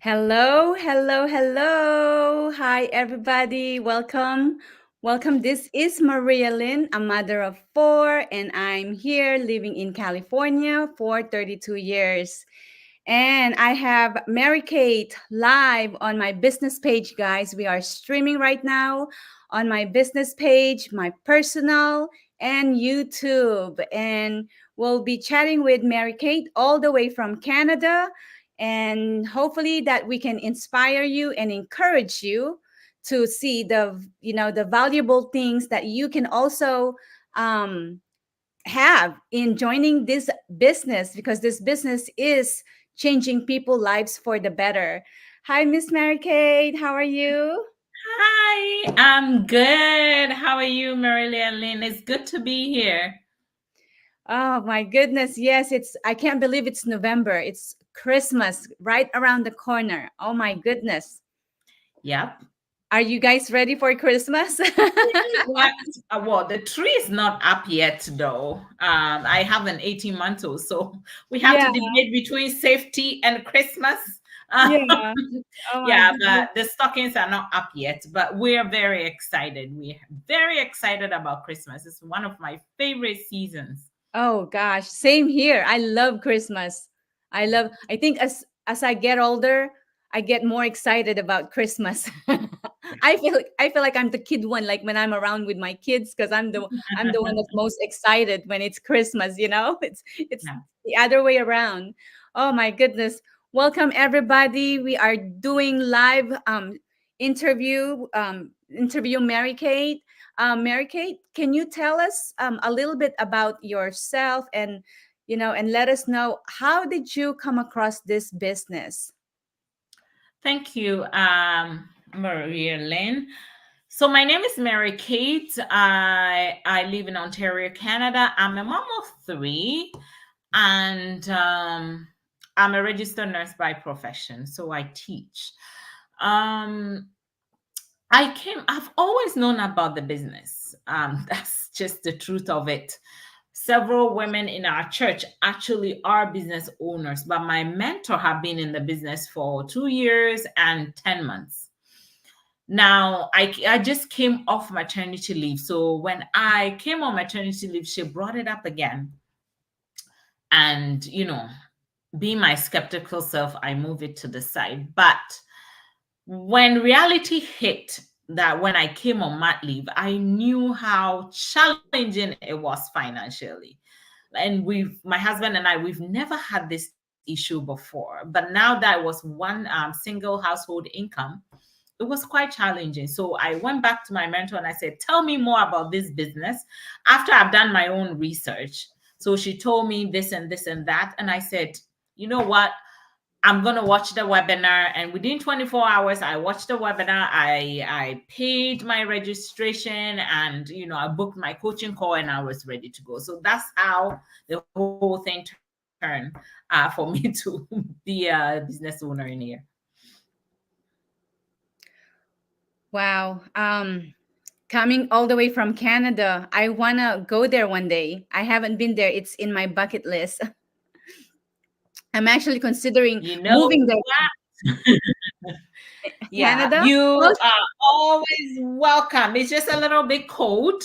Hello, hello, hello. Hi, everybody. Welcome. Welcome. This is Maria Lynn, a mother of four, and I'm here living in California for 32 years. And I have Mary Kate live on my business page, guys. We are streaming right now on my business page, my personal, and YouTube. And we'll be chatting with Mary Kate all the way from Canada. And hopefully that we can inspire you and encourage you to see the valuable things that you can also um, have in joining this business, because this business is changing people's lives for the better. Hi, Miss Mary Kate. How are you? Hi, I'm good. How are you, Marilyn Lynn? It's good to be here. Oh my goodness. Yes, I can't believe it's November. It's Christmas right around the corner. Oh my goodness. Yep. Are you guys ready for Christmas? What? Well, the tree is not up yet, though. I have an 18-month-old, so we have to Yeah, debate between safety and Christmas. Um, yeah. Oh my yeah, goodness. but the stockings are not up yet, but we're very excited. We're very excited about Christmas. It's one of my favorite seasons. Oh gosh, same here. I love Christmas. I think as I get older, I get more excited about Christmas. I feel like I'm the kid one, like when I'm around with my kids, because I'm the one that's most excited when it's Christmas, you know? It's Yeah. the other way around. Oh my goodness. Welcome everybody. We are doing live interview Mary Kate. Mary Kate, can you tell us a little bit about yourself, and and let us know, how did you come across this business? Thank you, Maria Lynn. So my name is Mary Kate. I live in Ontario, Canada. I'm a mom of three, and I'm a registered nurse by profession. So I teach. Um, I've always known about the business. That's just the truth of it. Several women in our church actually are business owners, but my mentor have been in the business for 2 years and 10 months. Now, I just came off maternity leave. So when I came on maternity leave, she brought it up again. And, being my skeptical self, I move it to the side. But when reality hit, that when I came on mat leave, I knew how challenging it was financially. And my husband and I, we've never had this issue before. But now that was one single household income, it was quite challenging. So I went back to my mentor and I said, "Tell me more about this business after I've done my own research." So she told me this and this and that. And I said, "You know what? I'm going to watch the webinar." And within 24 hours, I watched the webinar. I paid my registration, and, I booked my coaching call, and I was ready to go. So that's how the whole thing turned for me to be a business owner in here. Wow. Coming all the way from Canada, I want to go there one day. I haven't been there. It's in my bucket list. I'm actually considering You know moving there. what? Yeah, Canada. you Well, are always welcome. It's just a little bit cold.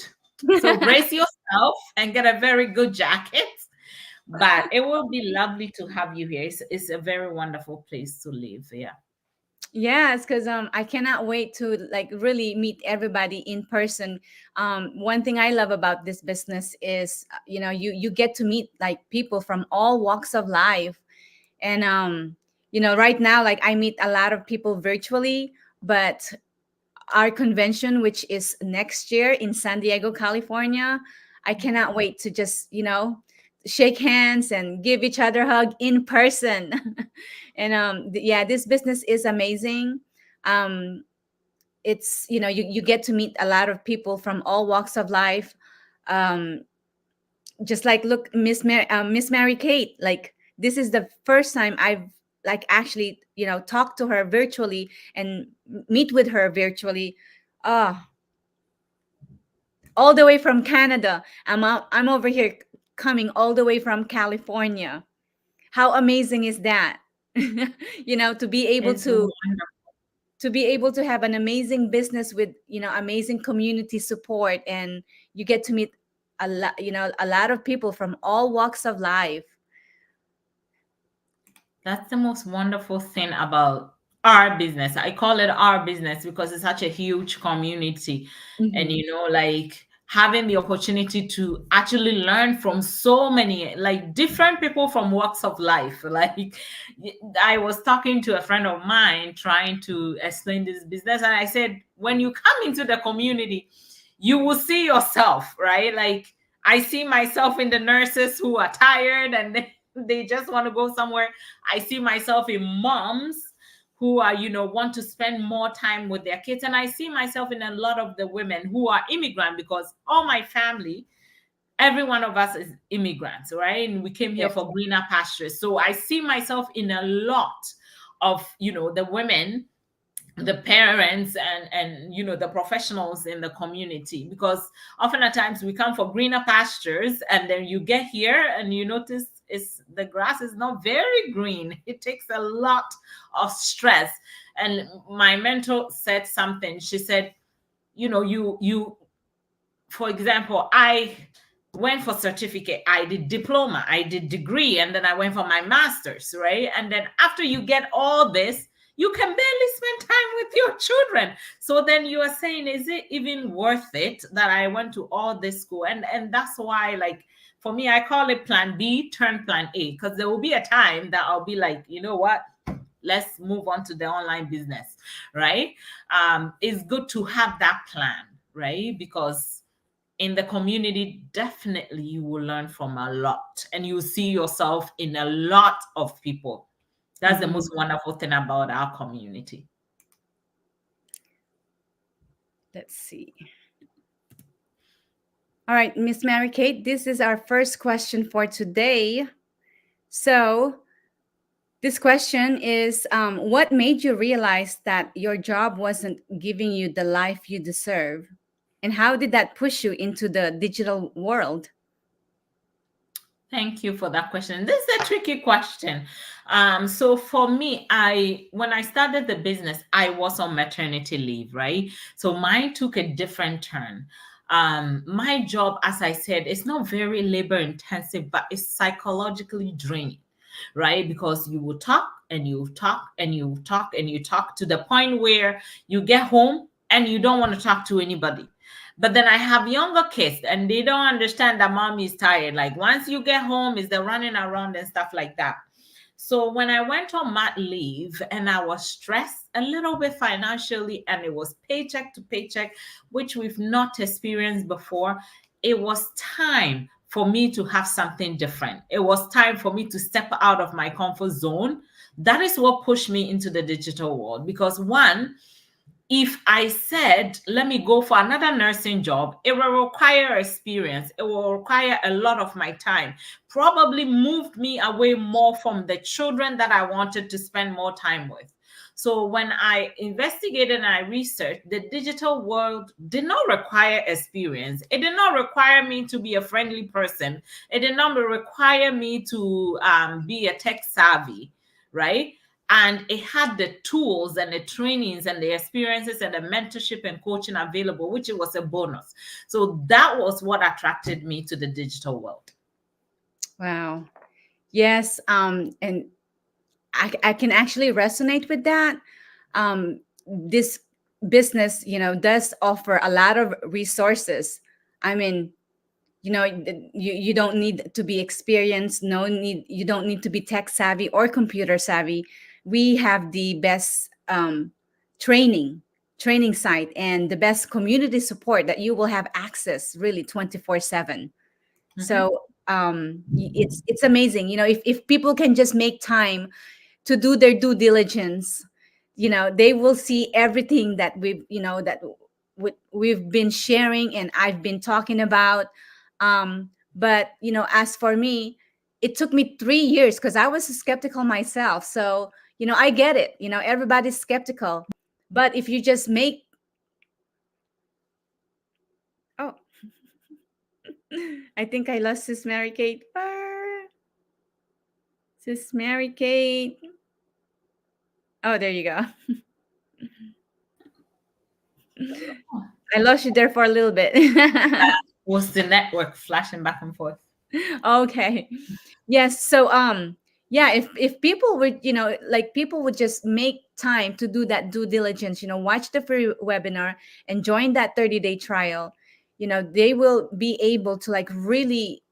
So brace yourself and get a very good jacket. But it will be lovely to have you here. It's a very wonderful place to live. Yeah. yes, because I cannot wait to like really meet everybody in person. One thing I love about this business is you get to meet like people from all walks of life. And right now, like, I meet a lot of people virtually, but our convention, which is next year in San Diego, California, I cannot wait to just shake hands and give each other a hug in person. And yeah, this business is amazing. um it's you get to meet a lot of people from all walks of life. um just like, look, Miss Mary Kate, like, this is the first time I've like actually talked to her virtually and meet with her virtually. Ah, all the way from Canada. I'm over here coming all the way from California. How amazing is that? To be able It's to wonderful. have an amazing business with, amazing community support, and you get to meet a lot of people from all walks of life. That's the most wonderful thing about our business. I call it our business because it's such a huge community. And, Hmm. like having the opportunity to actually learn from so many, like different people from walks of life. Like, I was talking to a friend of mine trying to explain this business, and I said, when you come into the community, you will see yourself, right? Like, I see myself in the nurses who are tired and they just want to go somewhere. I see myself in moms who are, want to spend more time with their kids. And I see myself in a lot of the women who are immigrant, because all my family, every one of us is immigrants, right? And we came here Yes. for greener pastures. So I see myself in a lot of, the women, the parents, and the professionals in the community, because often at times we come for greener pastures, and then you get here and you notice the grass is not very green. It takes a lot of stress. And my mentor said something. She said, you for example, I went for certificate, I did diploma, I did degree, and then I went for my master's, right? And then after you get all this, you can barely spend time with your children. So then you are saying, is it even worth it that I went to all this school? And that's why, like, for me, I call it plan B turn plan A, because there will be a time that I'll be like, you know what, let's move on to the online business, right? It's good to have that plan, right? Because in the community, definitely you will learn from a lot, and you see yourself in a lot of people. That's the Hmm. most wonderful thing about our community. Let's see. All right, Miss Mary Kate, this is our first question for today. So, this question is, what made you realize that your job wasn't giving you the life you deserve? And how did that push you into the digital world? Thank you for that question. This is a tricky question. So for me, when I started the business, I was on maternity leave, right? So mine took a different turn. My job, as I said, is not very labor intensive, but it's psychologically draining, right? Because you will talk and you talk and you talk and you talk to the point where you get home and you don't want to talk to anybody. But then I have younger kids and they don't understand that mommy is tired. Like, once you get home, is the running around and stuff like that. So when I went on mat leave and I was stressed a little bit financially, and it was paycheck to paycheck, which we've not experienced before, it was time for me to have something different. It was time for me to step out of my comfort zone. That is what pushed me into the digital world. Because one, if I said, let me go for another nursing job, it will require experience. It will require a lot of my time. Probably moved me away more from the children that I wanted to spend more time with. So when I investigated and I researched, the digital world did not require experience. It did not require me to be a friendly person. It did not require me to be a tech savvy, right? And it had the tools and the trainings and the experiences and the mentorship and coaching available, which it was a bonus. So that was what attracted me to the digital world. Wow. Yes. And I can actually resonate with that. This business, does offer a lot of resources. I mean, you don't need to be experienced, no need, you don't need to be tech savvy or computer savvy. We have the best training site and the best community support that you will have access really 24/7. Mhm. So it's amazing, if people can just make time to do their due diligence, they will see everything that we've been sharing and I've been talking about. But as for me, it took me 3 years because I was skeptical myself. So I get it, everybody's skeptical. But if you just make, oh, I think I lost Sis Mary Kate. Sis Mary Kate. Oh, there you go. Oh, I lost you there for a little bit. was the network flashing back and forth? Okay. Yes. So yeah, if people would, like people would just make time to do that due diligence, watch the free webinar and join that 30-day trial, they will be able to like really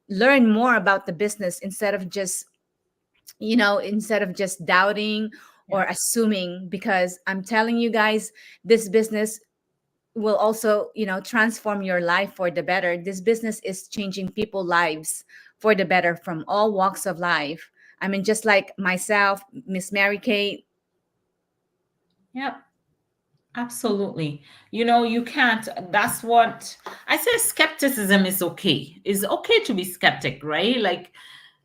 learn more about the business instead of just doubting or Yeah. assuming, because I'm telling you guys, this business will also transform your life for the better. This business is changing people's lives for the better from all walks of life. I mean, just like myself, Miss Mary Kate. Yep. Absolutely. You can't, that's what I say. Skepticism is okay. It's okay to be skeptic, right? Like,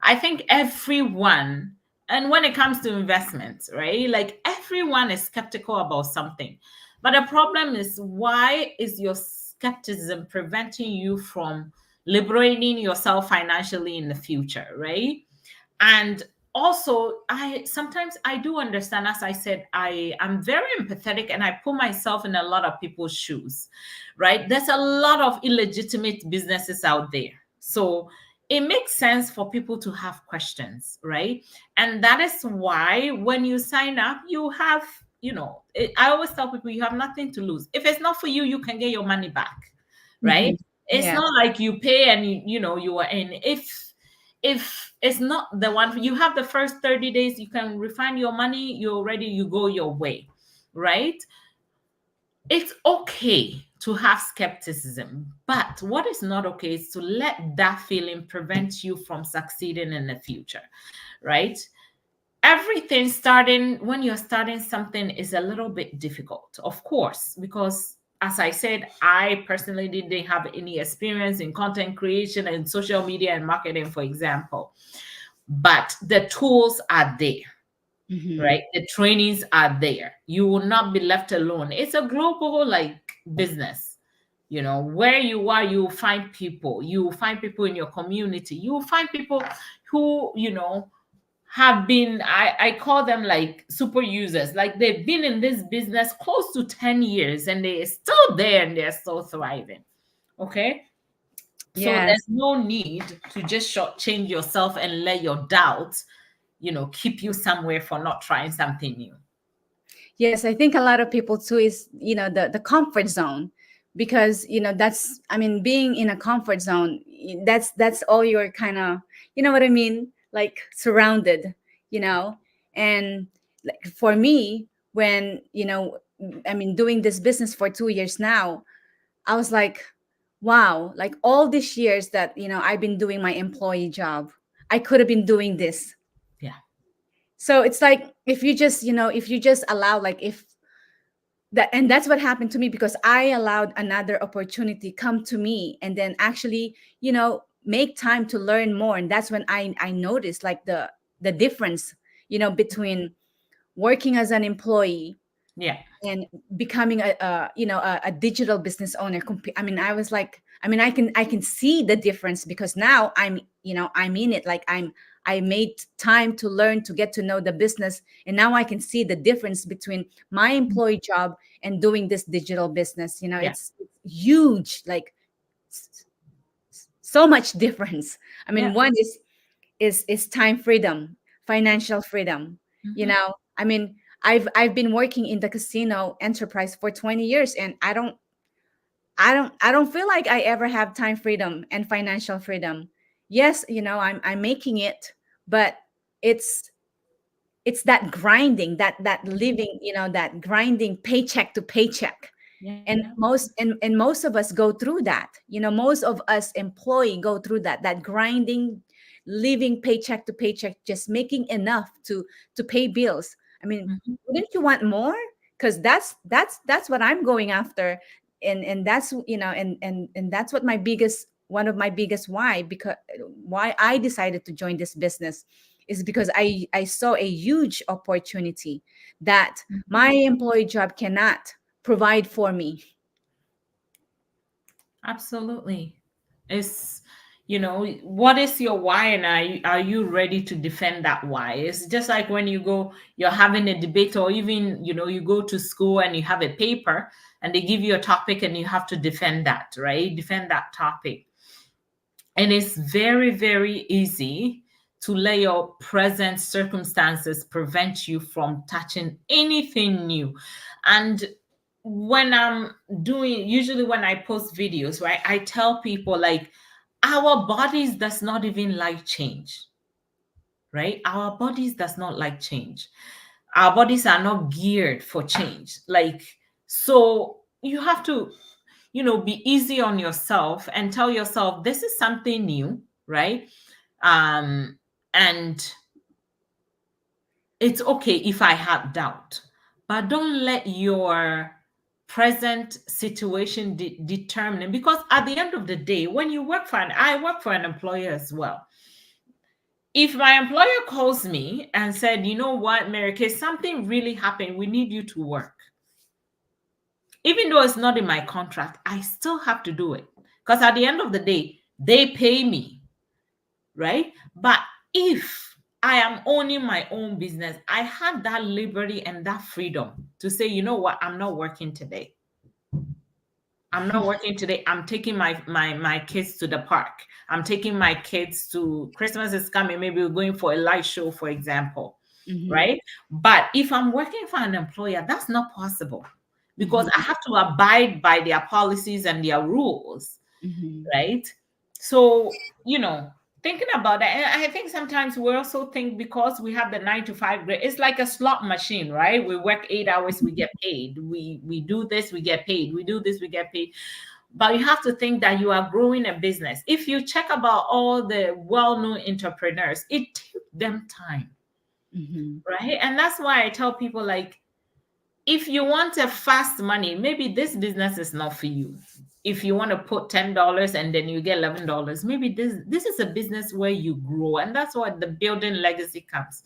I think everyone, and when it comes to investments, right? Like, everyone is skeptical about something. But the problem is, why is your skepticism preventing you from liberating yourself financially in the future, right? And also, I sometimes I do understand. As I said, I am very empathetic, and I put myself in a lot of people's shoes, right? There's a lot of illegitimate businesses out there, so it makes sense for people to have questions, right? And that is why when you sign up, you have, I always tell people, you have nothing to lose. If it's not for you, you can get your money back, right? Mhm. It's Yes. not like you pay and you are in. If it's not the one, you have the first 30 days, you can refund your money, you're ready, you go your way, right? It's okay to have skepticism, but what is not okay is to let that feeling prevent you from succeeding in the future, right? Everything, starting when you're starting something, is a little bit difficult, of course, because as I said, I personally didn't have any experience in content creation and social media and marketing, for example. But the tools are there, Hmm. right? The trainings are there. You will not be left alone. It's a global, like, business. Where you are, you will find people. You will find people in your community. You will find people who, have been, I call them like super users. Like, they've been in this business close to 10 years and they're still there and they're still thriving. Okay. So there's Yes. no need to just shortchange yourself and let your doubts, keep you somewhere for not trying something new. Yes, I think a lot of people too is, the comfort zone, because, that's, I mean, being in a comfort zone, that's all you're kind of, you know what I mean? Like surrounded, you know? And like for me, when, I mean, doing this business for 2 years now, I was like, wow, like all these years that, I've been doing my employee job, I could have been doing this. Yeah. So it's like, if you just allow, like, if that, and that's what happened to me, because I allowed another opportunity come to me, and then actually, make time to learn more. And that's when I noticed like the difference, between working as an employee Yeah. and becoming a digital business owner. I mean, I was like, I mean, I can see the difference, because now I'm in it. Like, I made time to learn, to get to know the business, and now I can see the difference between my employee job and doing this digital business. Yeah. It's huge, like s- so much difference. I Yeah. mean, one is time freedom, financial freedom. Hmm. I mean, I've been working in the casino enterprise for 20 years, and I don't feel like I ever have time freedom and financial freedom. Yes, I'm making it, but it's it's that grinding, that living, that grinding paycheck to paycheck. Yeah. And most of us go through that. Most of us employee go through that grinding, living paycheck to paycheck, just making enough to pay bills. I mean, Mhm. wouldn't you want more? Because that's what I'm going after. And that's, and that's what my biggest one of my biggest why I decided to join this business, is because I saw a huge opportunity that Mhm. my employee job cannot provide for me. Absolutely. It's, what is your why, and are you ready to defend that why? It's just like when you're having a debate, or even you go to school and you have a paper and they give you a topic and you have to defend that, right? Defend that topic. And it's very, very easy to let your present circumstances prevent you from touching anything new. And when I'm doing, usually when I post videos, right, I tell people like, our bodies does not even like change, right? Our bodies does not like change. Our bodies are not geared for change. Like, so you have to be easy on yourself and tell yourself this is something new, right? And it's okay if I have doubt, but don't let your present situation determine, because at the end of the day, when you I work for an employer as well. If my employer calls me and said, you know what, Mary Kay, something really happened, we need you to work, even though it's not in my contract, I still have to do it, because at the end of the day, they pay me, right? But if I am owning my own business, I have that liberty and that freedom to say, you know what, I'm not working today. I'm not working today. I'm taking my kids to the park. I'm taking my kids to, Christmas is coming. Maybe we're going for a light show, for example, Mm-hmm. right? But if I'm working for an employer, that's not possible, because Mm-hmm. I have to abide by their policies and their rules, Mm-hmm. right? So, thinking about that, and I think sometimes we also think because we have the 9 to 5 grade, it's like a slot machine, right? We work 8 hours, we get paid. We do this, we get paid. We do this, we get paid. But you have to think that you are growing a business. If you check about all the well-known entrepreneurs, it took them time, Mm-hmm. right? And that's why I tell people, like, if you want a fast money, maybe this business is not for you. If you want to put $10 and then you get $11, maybe this is a business where you grow, and that's what the building legacy comes.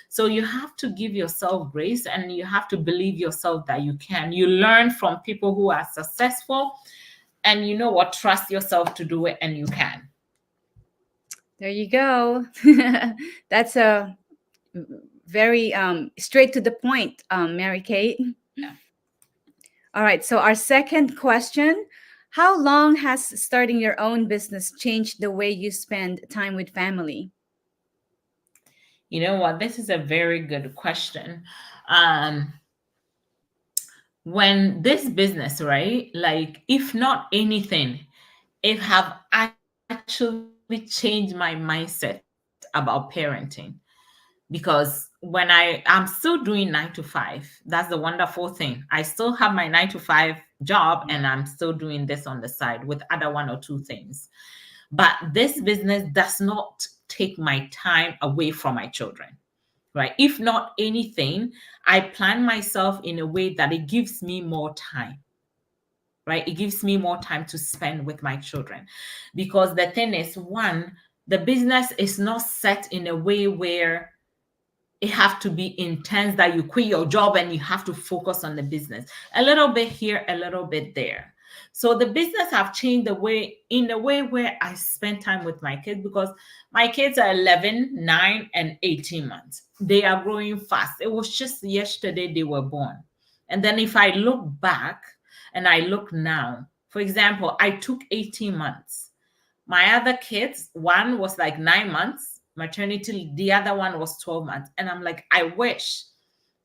So you have to give yourself grace, and you have to believe yourself that you can. You learn from people who are successful, and you know what, trust yourself to do it, and you can. There you go. That's a very straight to the point, Mary Kate. Yeah. All right. So our second question: how long has starting your own business changed the way you spend time with family? You know what? This is a very good question. Um, when this business, right? Like, if not anything, it have actually changed my mindset about parenting. Because when I'm still doing 9 to 5, that's the wonderful thing. I still have my 9 to 5 job, and I'm still doing this on the side with other one or two things. But this business does not take my time away from my children, right? If not anything, I plan myself in a way that it gives me more time, right? It gives me more time to spend with my children. Because the thing is, one, the business is not set in a way where it have to be intense, that you quit your job and you have to focus on the business. A little bit here, a little bit there. So the business have changed the way, in a way where I spend time with my kids, because my kids are 11, 9, and 18 months. They are growing fast. It was just yesterday they were born. And then if I look back and I look now, for example, I took 18 months. My other kids, one was like 9 months maternity, the other one was 12 months. And I'm like, I wish,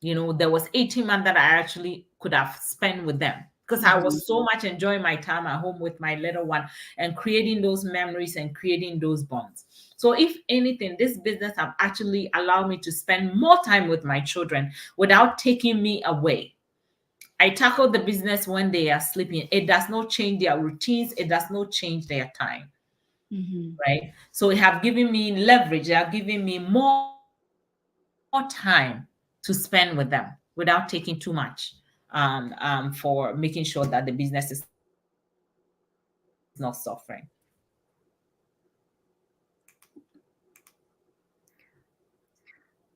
there was 18 months that I actually could have spent with them, because I Mhm. was so much enjoying my time at home with my little one and creating those memories and creating those bonds. So if anything, this business have actually allowed me to spend more time with my children without taking me away. I tackle the business when they are sleeping. It does not change their routines. It does not change their time, Mhm. right? So it have given me leverage. They have given me more time to spend with them without taking too much, for making sure that the business is not suffering.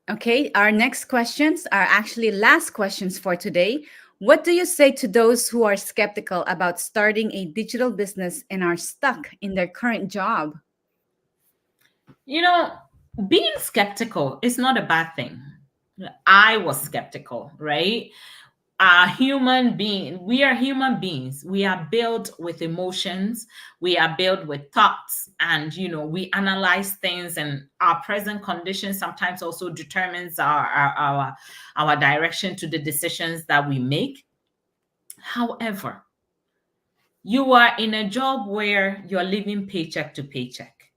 Okay, our next questions are actually last questions for today. What do you say to those who are skeptical about starting a digital business and are stuck in their current job? You know, being skeptical is not a bad thing. I was skeptical, right? We are human beings. We are built with emotions, we are built with thoughts, and we analyze things, and our present condition sometimes also determines our direction to the decisions that we make. However, you are in a job where you're living paycheck to paycheck.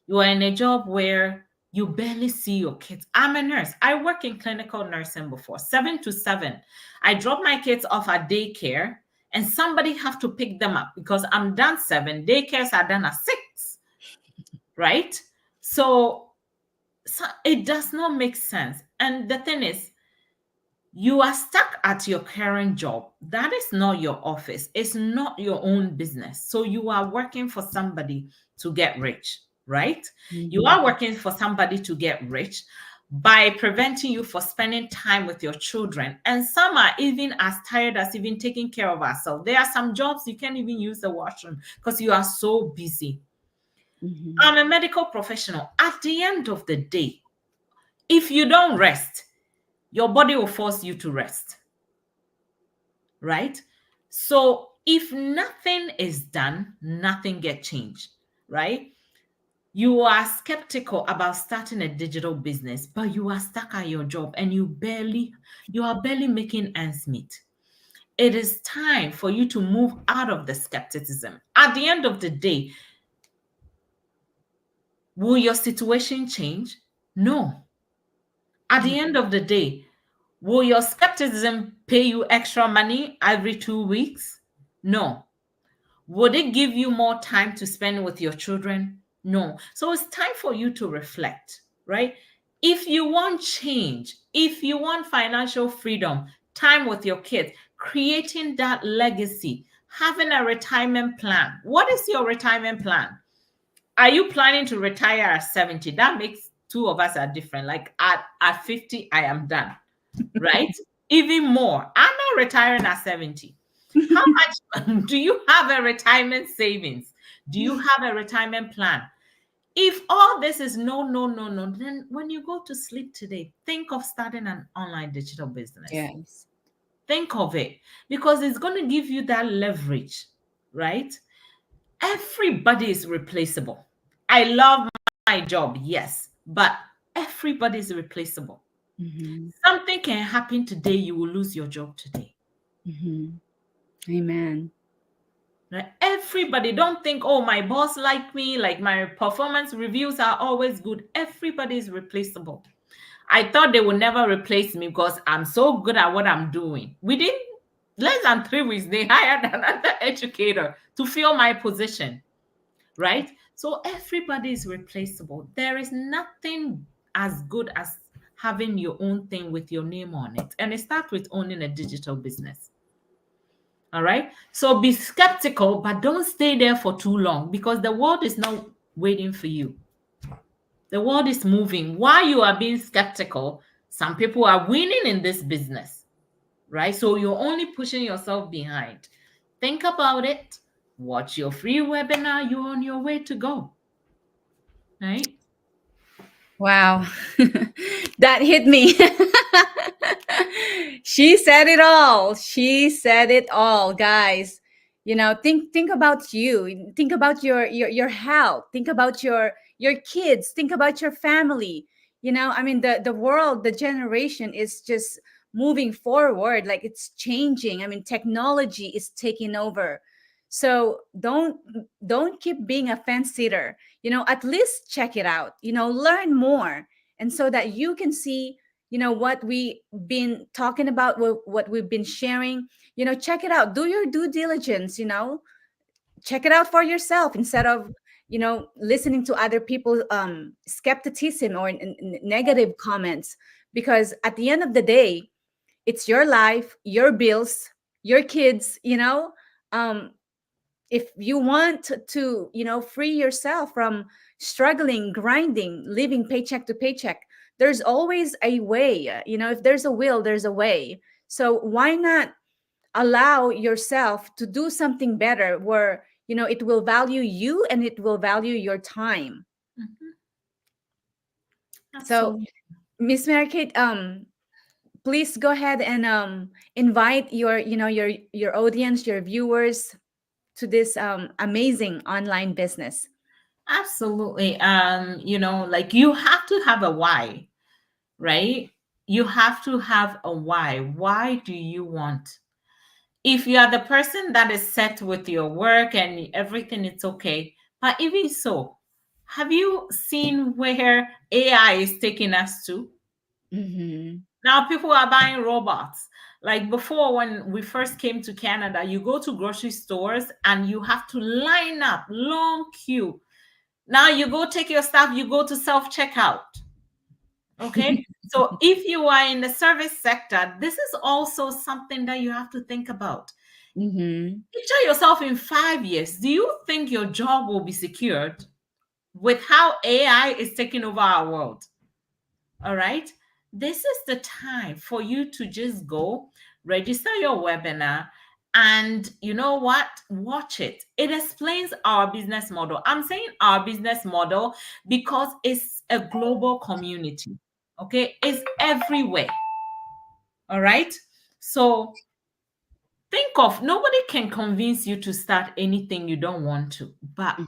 You are in a job where you barely see your kids. I'm a nurse. I work in clinical nursing before, 7 to 7. I drop my kids off at daycare, and somebody have to pick them up because I'm done 7. Daycares are done at 6, right? So it does not make sense. And the thing is, you are stuck at your current job. That is not your office. It's not your own business. So you are working for somebody to get rich, right? You Mhm. are working for somebody to get rich by preventing you for spending time with your children. And some are even as tired as even taking care of ourselves. There are some jobs you can't even use the washroom because you are so busy. Mhm. I'm a medical professional. At the end of the day, if you don't rest, your body will force you to rest, right? So if nothing is done, nothing get changed, right? You are skeptical about starting a digital business, but you are stuck at your job and you are barely making ends meet. It is time for you to move out of the skepticism. At the end of the day, will your situation change? No. At the end of the day, will your skepticism pay you extra money every 2 weeks? No. Would it give you more time to spend with your children? No. So it's time for you to reflect, right? If you want change, if you want financial freedom, time with your kids, creating that legacy, having a retirement plan. What is your retirement plan? Are you planning to retire at 70? That makes two of us are different. Like at 50, I am done, right? Even more. I'm not retiring at 70. How much do you have a retirement savings? Do you have a retirement plan? If all this is no, no, no, no, then when you go to sleep today, think of starting an online digital business. Yes. Think of it because it's going to give you that leverage, right? Everybody is replaceable. I love my job, yes, but everybody is replaceable. Mhm. Something can happen today, you will lose your job today. Mhm. Amen. Right? Everybody, don't think, oh, my boss like me, like my performance reviews are always good. Everybody is replaceable. I thought they would never replace me because I'm so good at what I'm doing. Within less than 3 weeks, they hired another educator to fill my position, right? So everybody is replaceable. There is nothing as good as having your own thing with your name on it. And it starts with owning a digital business. All right. So be skeptical, but don't stay there for too long because the world is not waiting for you. The world is moving. While you are being skeptical, some people are winning in this business, right? So you're only pushing yourself behind. Think about it. Watch your free webinar. You're on your way to go, right? Wow. That hit me. She said it all. She said it all, guys. Think about you. Think about your health. Think about your kids. Think about your family. I mean, the world, the generation is just moving forward, like it's changing. I mean, technology is taking over. So don't keep being a fence sitter. At least check it out, learn more. And so that you can see, what we been talking about, what we've been sharing. Check it out, do your due diligence. Check it out for yourself instead of listening to other people skepticism or negative comments, because at the end of the day, it's your life, your bills, your kids. If you want to free yourself from struggling, grinding, living paycheck to paycheck, there's always a way. If there's a will, there's a way. So why not allow yourself to do something better, where it will value you and it will value your time. Mhm. So, Absolutely. Miss Mary Kate, please go ahead and invite your, your audience, your viewers to this amazing online business. Absolutely. Like you have to have a why, right? You have to have a why. Why do you want? If you are the person that is set with your work and everything, it's okay. But even so, have you seen where AI is taking us to? Mm-hmm. Now people are buying robots. Like before, when we first came to Canada, you go to grocery stores and you have to line up, long queue. Now you go take your stuff, you go to self checkout. Okay. So if you are in the service sector, this is also something that you have to think about. Mm-hmm. Picture yourself in 5 years. Do you think your job will be secured with how AI is taking over our world? All right. This is the time for you to just go register your webinar, and you know what? Watch it. It explains our business model. I'm saying our business model because it's a global community. Okay. It's everywhere. All right. So think of, nobody can convince you to start anything you don't want to, but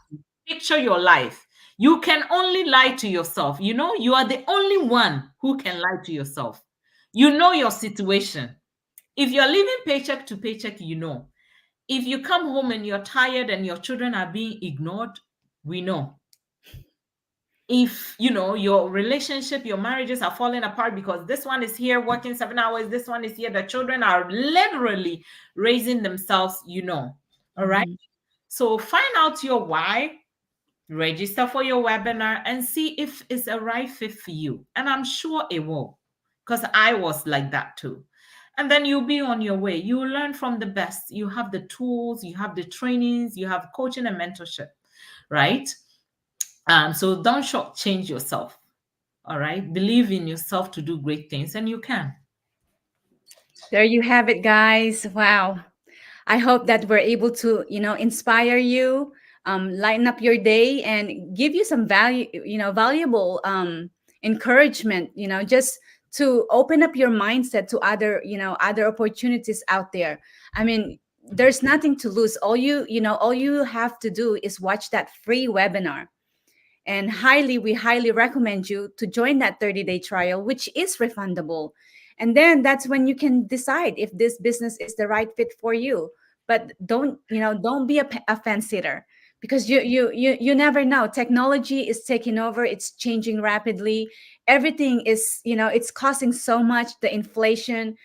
picture your life. You can only lie to yourself. You are the only one who can lie to yourself. You know your situation. If you're living paycheck to paycheck, you know. If you come home and you're tired and your children are being ignored, we know. If your relationship, your marriages are falling apart because this one is here working 7 hours, this one is here, the children are literally raising themselves, all right. Mm-hmm. So find out your why, register for your webinar, and see if it's a right fit for you, and I'm sure it will, because I was like that too. And then you'll be on your way. You will learn from the best. You have the tools, you have the trainings, you have coaching and mentorship, right? So don't shortchange yourself. All right. Believe in yourself to do great things, and you can. There you have it, guys. Wow. I hope that we're able to, inspire you, lighten up your day, and give you some value, valuable encouragement, just to open up your mindset to other, other opportunities out there. I mean, there's nothing to lose. All you have to do is watch that free webinar. And we highly recommend you to join that 30-day trial, which is refundable. And then that's when you can decide if this business is the right fit for you. But don't be a fence sitter, because you never know. Technology is taking over, it's changing rapidly. Everything is, it's costing so much, the inflation.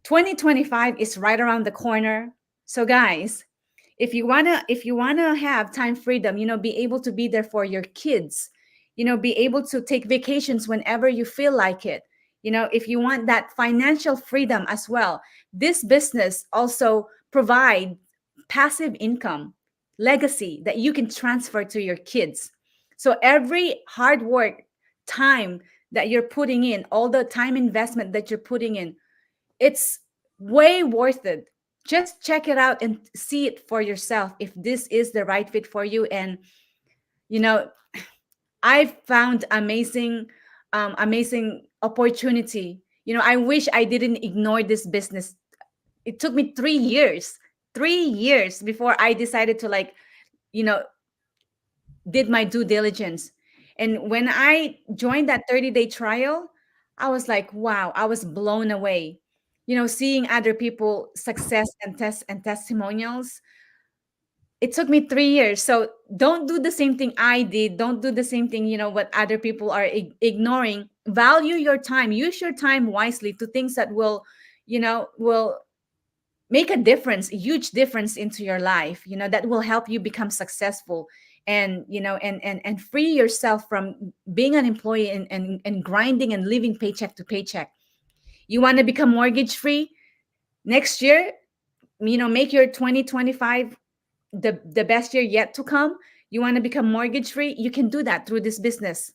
2025 is right around the corner. So guys, if you wanna have time freedom, be able to be there for your kids, be able to take vacations whenever you feel like it. If you want that financial freedom as well, this business also provide passive income, legacy that you can transfer to your kids. So every hard work, time that you're putting in, all the time investment that you're putting in, it's way worth it. Just check it out and see it for yourself if this is the right fit for you. And you know, I found amazing opportunity. I wish I didn't ignore this business. It took me 3 years, 3 years before I decided to, like, you know, did my due diligence. And when I joined that 30-day trial, I was like, wow, I was blown away. Seeing other people success and testimonials. It took me 3 years. So don't do the same thing I did. Don't do the same thing, what other people are ignoring. Value your time. Use your time wisely to things that will make a difference, a huge difference into your life, that will help you become successful, and and free yourself from being an employee, and grinding and living paycheck to paycheck. You want to become mortgage free next year, make your 2025 the best year yet to come. You want to become mortgage free, you can do that through this business.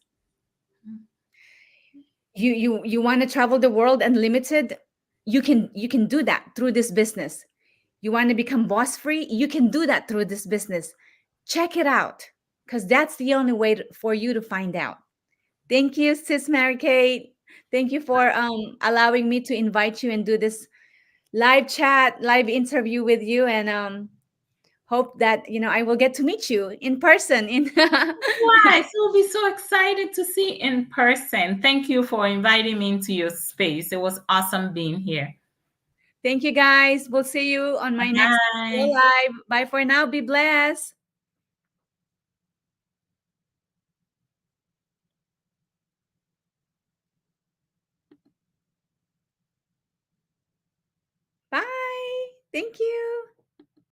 You want to travel the world unlimited, you can do that through this business. You want to become boss free, you can do that through this business. Check it out, because that's the only way for you to find out. Thank you, Sis Mary Kate. Thank you for allowing me to invite you and do this live chat, live interview with you, and hope that I will get to meet you in person. In Why? So we'll be so excited to see in person. Thank you for inviting me into your space. It was awesome being here. Thank you, guys. We'll see you on my next go Bye. live. Bye for now. Be blessed. Bye. Thank you.